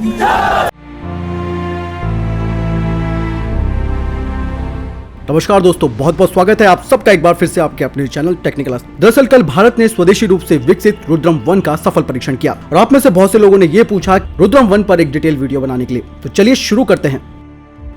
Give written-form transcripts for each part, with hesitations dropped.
नमस्कार दोस्तों, बहुत बहुत स्वागत है आप सबका एक बार फिर से आपके अपने चैनल टेक्निकल क्लास। दरअसल कल भारत ने स्वदेशी रूप से विकसित रुद्रम 1 का सफल परीक्षण किया और आप में से बहुत से लोगों ने ये पूछा रुद्रम 1 पर एक डिटेल वीडियो बनाने के लिए। तो चलिए शुरू करते हैं।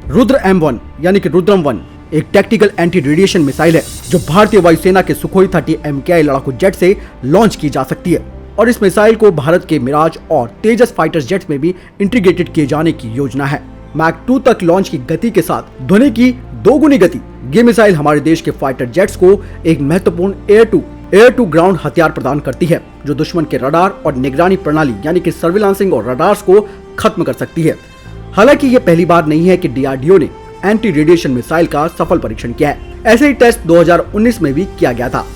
रुद्र M1 यानी कि रुद्रम 1 एक टैक्टिकल एंटी रेडिएशन मिसाइल है जो भारतीय वायुसेना के सुखोई 30 MKI लड़ाकू जेट से लॉन्च की जा सकती है और इस मिसाइल को भारत के मिराज और तेजस फाइटर जेट्स में भी इंटीग्रेटेड किए जाने की योजना है। मैक 2 तक लॉन्च की गति के साथ ध्वनि की दोगुनी गति ये मिसाइल हमारे देश के फाइटर जेट्स को एक महत्वपूर्ण एयर टू ग्राउंड हथियार प्रदान करती है जो दुश्मन के रडार और निगरानी प्रणाली यानी कि सर्विलांसिंग और रडार्स को खत्म कर सकती है। हालांकि ये पहली बार नहीं है कि DRDO ने एंटी रेडिएशन मिसाइल का सफल परीक्षण किया है। ऐसे ही टेस्ट 2019 में भी किया गया था।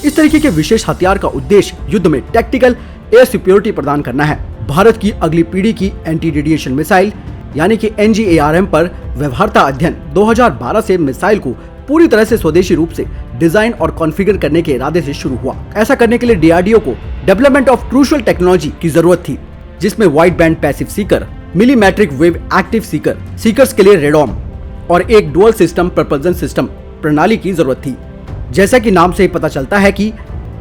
इस तरीके के विशेष हथियार का उद्देश्य युद्ध में टैक्टिकल एयर सिक्योरिटी प्रदान करना है। भारत की अगली पीढ़ी की एंटी रेडिएशन मिसाइल यानी कि NGARM पर व्यवहार्यता अध्ययन 2012 से मिसाइल को पूरी तरह से स्वदेशी रूप से डिजाइन और कॉन्फ़िगर करने के इरादे से शुरू हुआ। ऐसा करने के लिए DRDO को डेवलपमेंट ऑफ क्रूशियल टेक्नोलॉजी की जरूरत थी जिसमें wide band passive seeker, millimetric wave active seeker, seekers के लिए रेडॉम और एक डुअल सिस्टम प्रपल्जन सिस्टम प्रणाली की जरूरत थी। जैसा कि नाम से ही पता चलता है कि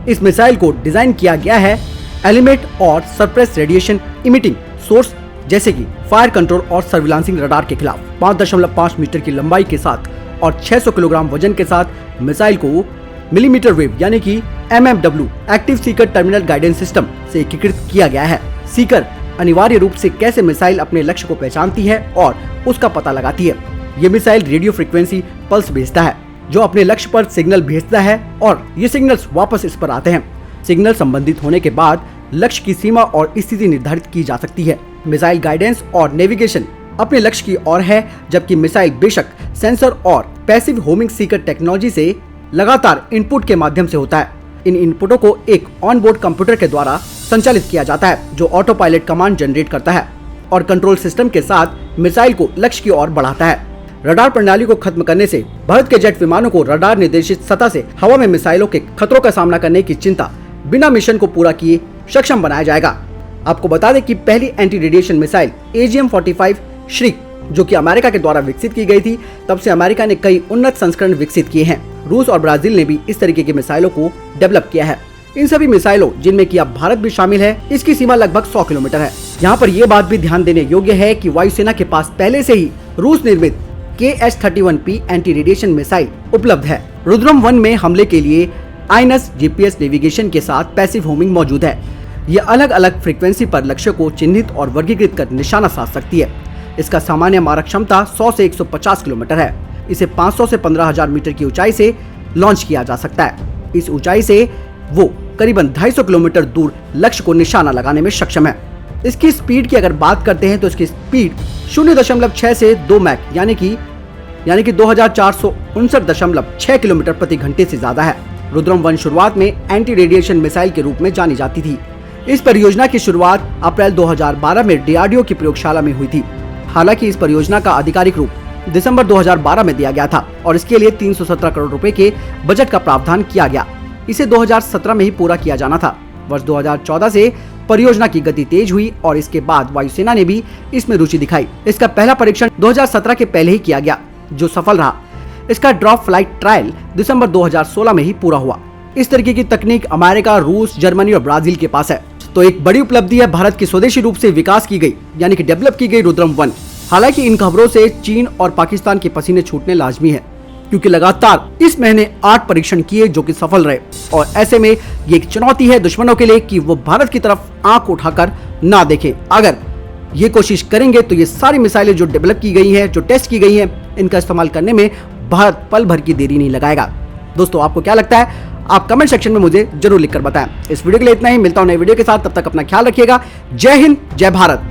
इस मिसाइल को डिजाइन किया गया है एलिमेट और सरप्रेस रेडिएशन इमिटिंग सोर्स जैसे कि फायर कंट्रोल और सर्विलांसिंग रडार के खिलाफ 5.5 मीटर की लंबाई के साथ और 600 किलोग्राम वजन के साथ मिसाइल को मिलीमीटर वेव यानी कि MMW active Sikar terminal guidance system से एकीकृत किया गया है। सीकर अनिवार्य रूप से कैसे मिसाइल अपने लक्ष्य को पहचानती है और उसका पता लगाती है। ये मिसाइल रेडियो फ्रीक्वेंसी पल्स भेजता है जो अपने लक्ष्य पर सिग्नल भेजता है और ये सिग्नल्स वापस इस पर आते हैं। सिग्नल संबंधित होने के बाद लक्ष्य की सीमा और स्थिति निर्धारित की जा सकती है। मिसाइल गाइडेंस और नेविगेशन अपने लक्ष्य की ओर है जबकि मिसाइल बेशक सेंसर और पैसिव होमिंग सीकर टेक्नोलॉजी से लगातार इनपुट के माध्यम से होता है। इन इनपुटों को एक ऑनबोर्ड कंप्यूटर के द्वारा संचालित किया जाता है जो ऑटो पायलट कमांड जनरेट करता है और कंट्रोल सिस्टम के साथ मिसाइल को लक्ष्य की ओर बढ़ाता है। रडार प्रणाली को खत्म करने से भारत के जेट विमानों को रडार निर्देशित सतह से हवा में मिसाइलों के खतरों का सामना करने की चिंता बिना मिशन को पूरा किए सक्षम बनाया जाएगा। आपको बता दें कि पहली एंटी रेडिएशन मिसाइल AGM-45 श्रिक जो कि अमेरिका के द्वारा विकसित की गई थी, तब से अमेरिका ने कई उन्नत संस्करण विकसित किए हैं। रूस और ब्राजील ने भी इस तरीके की मिसाइलों को डेवलप किया है। इन सभी मिसाइलों जिनमें कि अब भारत भी शामिल है, इसकी सीमा लगभग 100 किलोमीटर है। यहाँ पर यह बात भी ध्यान देने योग्य है कि वायुसेना के पास पहले से ही रूस निर्मित KH-31P एंटी रेडिएशन मिसाइल उपलब्ध है। रुद्रम 1 में हमले के लिए INS GPS नेविगेशन के साथ पैसिव होमिंग मौजूद है। ये अलग अलग फ्रीक्वेंसी पर लक्ष्य को चिन्हित और वर्गीकृत कर निशाना साध सकती है। इसका सामान्य मारक क्षमता 100 से 150 किलोमीटर है। इसे 500 से 15,000 मीटर की ऊंचाई से लॉन्च किया जा सकता है। इस ऊंचाई से वो करीबन 250 किलोमीटर दूर लक्ष्य को निशाना लगाने में सक्षम है। इसकी स्पीड की अगर बात करते हैं तो इसकी स्पीड 0.6 से 2 मैक यानी कि 2459.6 किलोमीटर प्रति घंटे से ज्यादा है। रुद्रम 1 शुरुआत में एंटी रेडिएशन मिसाइल के रूप में जानी जाती थी। इस परियोजना की शुरुआत अप्रैल 2012 में DRDO की प्रयोगशाला में हुई थी। हालांकि इस परियोजना का आधिकारिक रूप दिसंबर 2012 में दिया गया था और इसके लिए 317 करोड़ रुपए के बजट का प्रावधान किया गया। इसे 2017 में ही पूरा किया जाना था। वर्ष 2014 से परियोजना की गति तेज हुई और इसके बाद वायुसेना ने भी इसमें रुचि दिखाई। इसका पहला परीक्षण 2017 के पहले ही किया गया जो सफल रहा। इसका ड्रॉप फ्लाइट ट्रायल दिसंबर 2016 में ही पूरा हुआ। इस तरीके की तकनीक अमेरिका, रूस, जर्मनी और ब्राजील के पास है। तो एक बड़ी उपलब्धि है भारत की स्वदेशी रूप से विकास की गई यानी कि डेवलप की गई रुद्रम 1। हालांकि इन खबरों से चीन और पाकिस्तान के पसीने छूटने लाजमी है क्योंकि लगातार इस महीने 8 परीक्षण किए जो कि सफल रहे और ऐसे में ये एक चुनौती है दुश्मनों के लिए कि वो भारत की तरफ आंख उठाकर ना देखें। अगर ये कोशिश करेंगे तो ये सारी मिसाइलें जो डेवलप की गई हैं, जो टेस्ट की गई हैं, इनका इस्तेमाल करने में भारत पल भर की देरी नहीं लगाएगा। दोस्तों आपको क्या लगता है? आप कमेंट सेक्शन में मुझे जरूर लिखकर बताएं। इस वीडियो के लिए इतना ही, मिलता हूं नए वीडियो के साथ, तब तक अपना ख्याल रखिएगा। जय हिंद, जय भारत।